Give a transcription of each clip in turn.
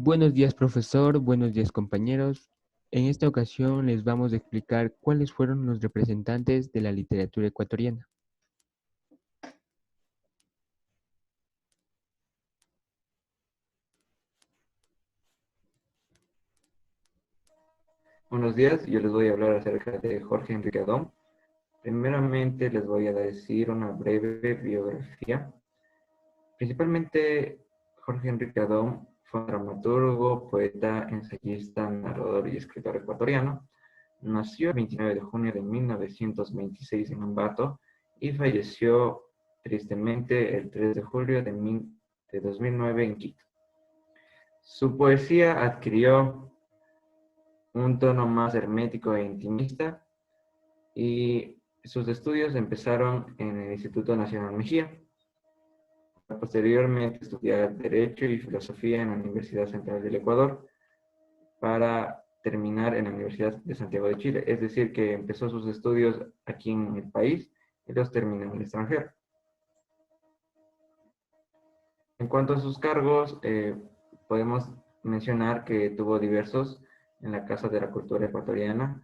Buenos días, profesor. Buenos días, compañeros. En esta ocasión les vamos a explicar cuáles fueron los representantes de la literatura ecuatoriana. Buenos días, yo les voy a hablar acerca de Jorge Enrique Adón. Primeramente les voy a decir una breve biografía. Principalmente Jorge Enrique Adón fue un dramaturgo, poeta, ensayista, narrador y escritor ecuatoriano. Nació el 29 de junio de 1926 en Ambato y falleció tristemente el 3 de julio de 2009 en Quito. Su poesía adquirió un tono más hermético e intimista y sus estudios empezaron en el Instituto Nacional Mejía. Posteriormente estudió Derecho y Filosofía en la Universidad Central del Ecuador para terminar en la Universidad de Santiago de Chile. Es decir, que empezó sus estudios aquí en el país y los terminó en el extranjero. En cuanto a sus cargos, podemos mencionar que tuvo diversos en la Casa de la Cultura Ecuatoriana.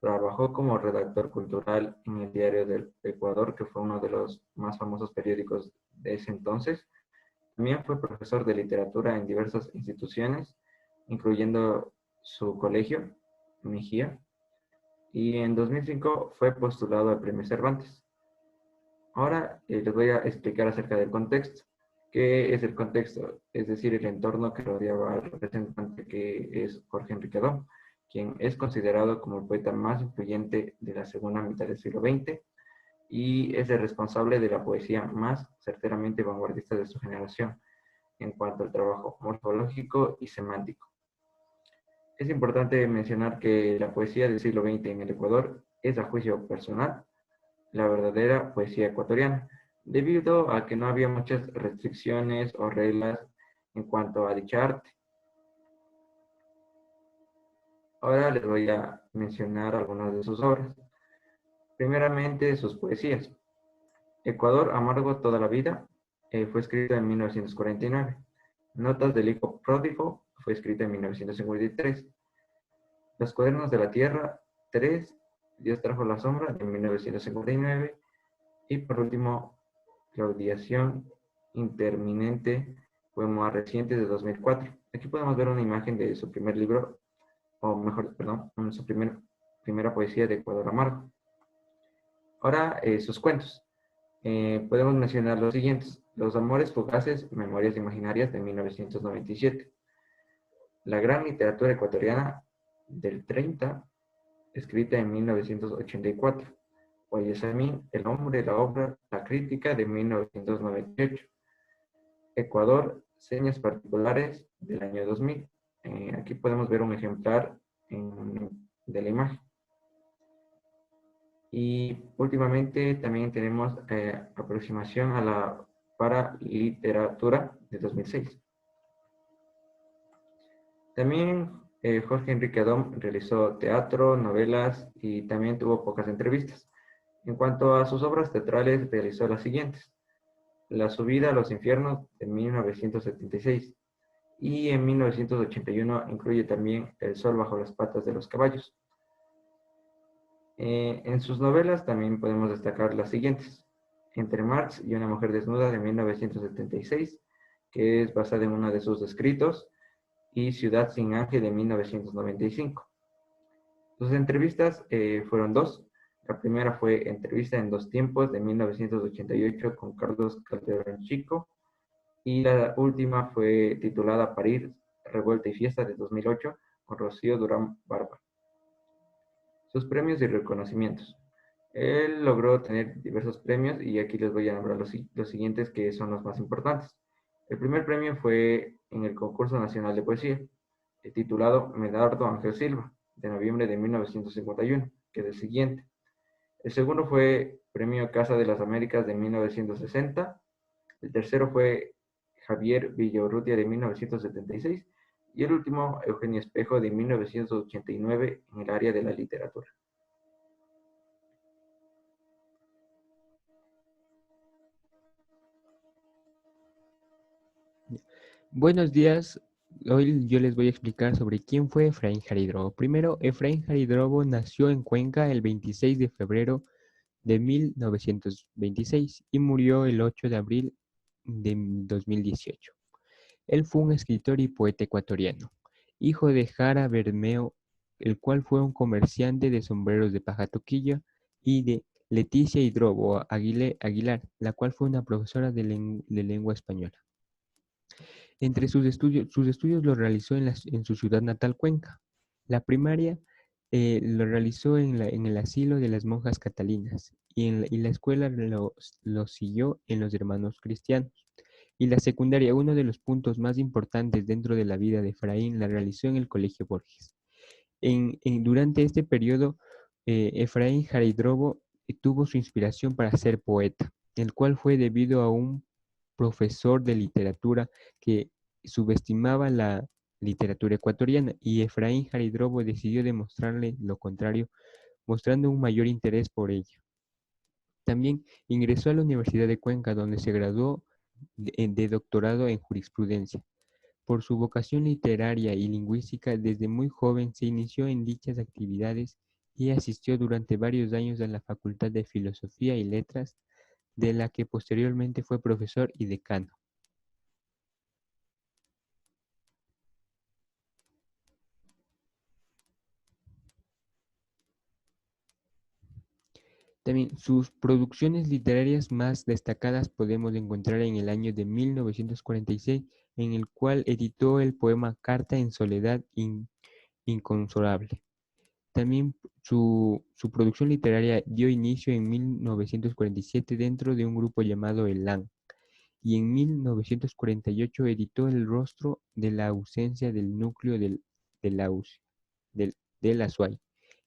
Trabajó como redactor cultural en el Diario del Ecuador, que fue uno de los más famosos periódicos de ese entonces. También fue profesor de literatura en diversas instituciones, incluyendo su colegio, Mejía, y en 2005 fue postulado al Premio Cervantes. Ahora les voy a explicar acerca del contexto. ¿Qué es el contexto? Es decir, el entorno que rodeaba al representante que es Jorge Enrique Adón, quien es considerado como el poeta más influyente de la segunda mitad del siglo XX y es el responsable de la poesía más certeramente vanguardista de su generación en cuanto al trabajo morfológico y semántico. Es importante mencionar que la poesía del siglo XX en el Ecuador es, a juicio personal, la verdadera poesía ecuatoriana, debido a que no había muchas restricciones o reglas en cuanto a dicha arte. Ahora les voy a mencionar algunas de sus obras. Primeramente, sus poesías. Ecuador amargo toda la vida fue escrita en 1949. Notas del hijo pródigo fue escrita en 1953. Los cuadernos de la tierra 3, Dios trajo la sombra de 1959. Y por último, Claudiación interminente, poema más reciente de 2004. Aquí podemos ver una imagen de su primer libro, o mejor, perdón, su primera poesía de Ecuador Amargo. Ahora, sus cuentos. Podemos mencionar los siguientes. Los amores fugaces, memorias imaginarias de 1997. La gran literatura ecuatoriana del 30, escrita en 1984. Guayasamín, El hombre, la obra, la crítica de 1998. Ecuador, señas particulares del año 2000. Aquí podemos ver un ejemplar de la imagen. Y últimamente también tenemos aproximación a la paraliteratura de 2006. También Jorge Enrique Adón realizó teatro, novelas y también tuvo pocas entrevistas. En cuanto a sus obras teatrales, realizó las siguientes. La subida a los infiernos de 1976 y en 1981 incluye también El sol bajo las patas de los caballos. En sus novelas también podemos destacar las siguientes. Entre Marx y una mujer desnuda de 1976, que es basada en uno de sus escritos, y Ciudad sin ángel de 1995. Sus entrevistas fueron dos. La primera fue Entrevista en dos tiempos de 1988 con Carlos Calderón Chico y la última fue titulada París, Revuelta y Fiesta de 2008 con Rocío Durán Barba. Sus premios y reconocimientos. Él logró tener diversos premios y aquí les voy a nombrar los siguientes que son los más importantes. El primer premio fue en el Concurso Nacional de Poesía, titulado Medardo Ángel Silva, de noviembre de 1951, que es el siguiente. El segundo fue Premio Casa de las Américas de 1960. El tercero fue Javier Villaurrutia de 1976. Y el último, Eugenio Espejo de 1989 en el área de la literatura. Buenos días. Hoy yo les voy a explicar sobre quién fue Efraín Jaridrobo. Primero, Efraín Jaridrobo nació en Cuenca el 26 de febrero de 1926 y murió el 8 de abril de 2018. Él fue un escritor y poeta ecuatoriano, hijo de Jara Bermeo, el cual fue un comerciante de sombreros de paja toquilla, y de Leticia Hidrobo Aguilar, la cual fue una profesora de lengua española. Entre sus estudios los realizó en su ciudad natal, Cuenca. La primaria lo realizó en el asilo de las monjas catalinas y la escuela lo siguió en los hermanos cristianos. Y la secundaria, uno de los puntos más importantes dentro de la vida de Efraín, la realizó en el Colegio Borges. Durante este periodo, Efraín Jaridrobo tuvo su inspiración para ser poeta, el cual fue debido a un profesor de literatura que subestimaba la literatura ecuatoriana, y Efraín Jaridrobo decidió demostrarle lo contrario, mostrando un mayor interés por ella. También ingresó a la Universidad de Cuenca, donde se graduó de doctorado en jurisprudencia. Por su vocación literaria y lingüística, desde muy joven se inició en dichas actividades y asistió durante varios años a la Facultad de Filosofía y Letras, de la que posteriormente fue profesor y decano. También sus producciones literarias más destacadas podemos encontrar en el año de 1946, en el cual editó el poema Carta en soledad inconsolable. También su producción literaria dio inicio en 1947 dentro de un grupo llamado El LAN, y en 1948 editó El rostro de la ausencia del núcleo de la, del, del Azuay,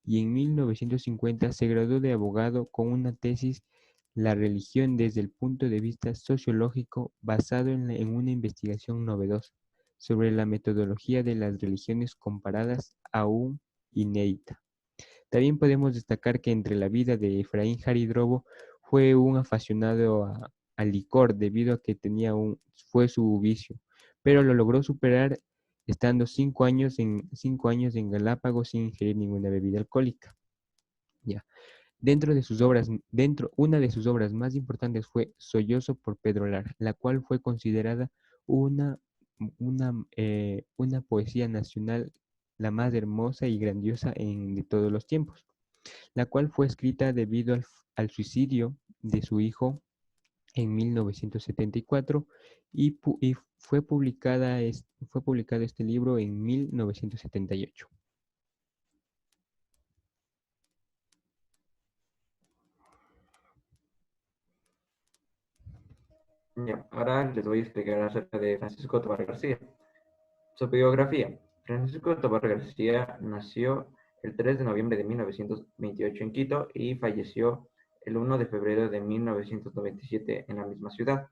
y en 1950 se graduó de abogado con una tesis La religión desde el punto de vista sociológico, basado en una investigación novedosa sobre la metodología de las religiones comparadas, aún inédita. También podemos destacar que entre la vida de Efraín Jaridrobo fue un aficionado al licor, debido a que fue su vicio, pero lo logró superar estando 5 años en Galápagos sin ingerir ninguna bebida alcohólica. Ya. Una de sus obras más importantes fue Sollozo por Pedro Lara, la cual fue considerada una, una poesía nacional, la más hermosa y grandiosa de todos los tiempos, la cual fue escrita debido al suicidio de su hijo en 1974, y fue publicado este libro en 1978. Ya, ahora les voy a explicar acerca de Francisco Tobar García. Su biografía. Francisco Tobar García nació el 3 de noviembre de 1928 en Quito y falleció el 1 de febrero de 1997 en la misma ciudad.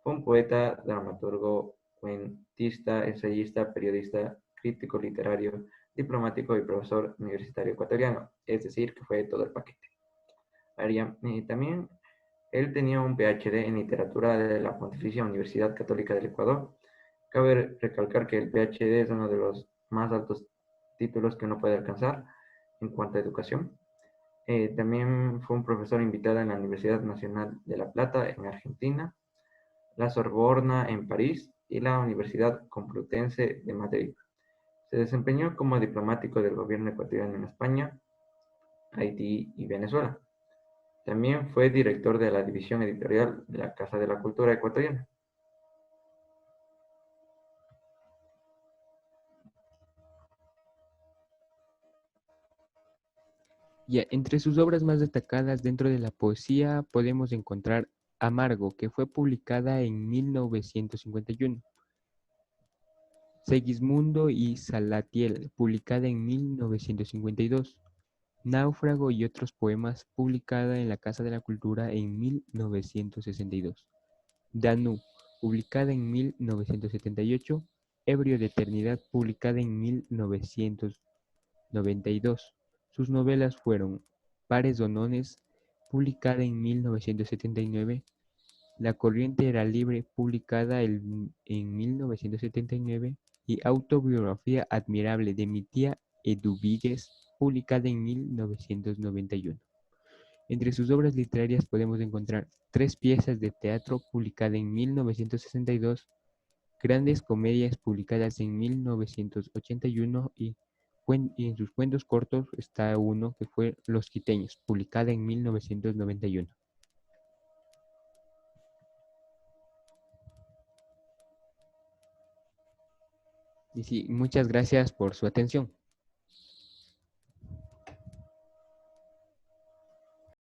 Fue un poeta, dramaturgo, cuentista, ensayista, periodista, crítico literario, diplomático y profesor universitario ecuatoriano, es decir, que fue todo el paquete. También él tenía un PhD en literatura de la Pontificia Universidad Católica del Ecuador. Cabe recalcar que el PhD es uno de los más altos títulos que uno puede alcanzar en cuanto a educación. También fue un profesor invitado en la Universidad Nacional de La Plata en Argentina, la Sorbona en París y la Universidad Complutense de Madrid. Se desempeñó como diplomático del gobierno ecuatoriano en España, Haití y Venezuela. También fue director de la división editorial de la Casa de la Cultura Ecuatoriana. Ya, entre sus obras más destacadas dentro de la poesía podemos encontrar Amargo, que fue publicada en 1951. Segismundo y Salatiel, publicada en 1952. Náufrago y otros poemas, publicada en la Casa de la Cultura en 1962. Danú, publicada en 1978. Ebrio de Eternidad, publicada en 1992. Sus novelas fueron Pares Donones, publicada en 1979. La corriente era libre, publicada en 1979. y Autobiografía admirable de mi tía Eduvíguez, publicada en 1991. Entre sus obras literarias podemos encontrar tres piezas de teatro publicadas en 1962, grandes comedias publicadas en 1981 y en sus cuentos cortos está uno que fue Los Quiteños, publicada en 1991. Y sí, muchas gracias por su atención.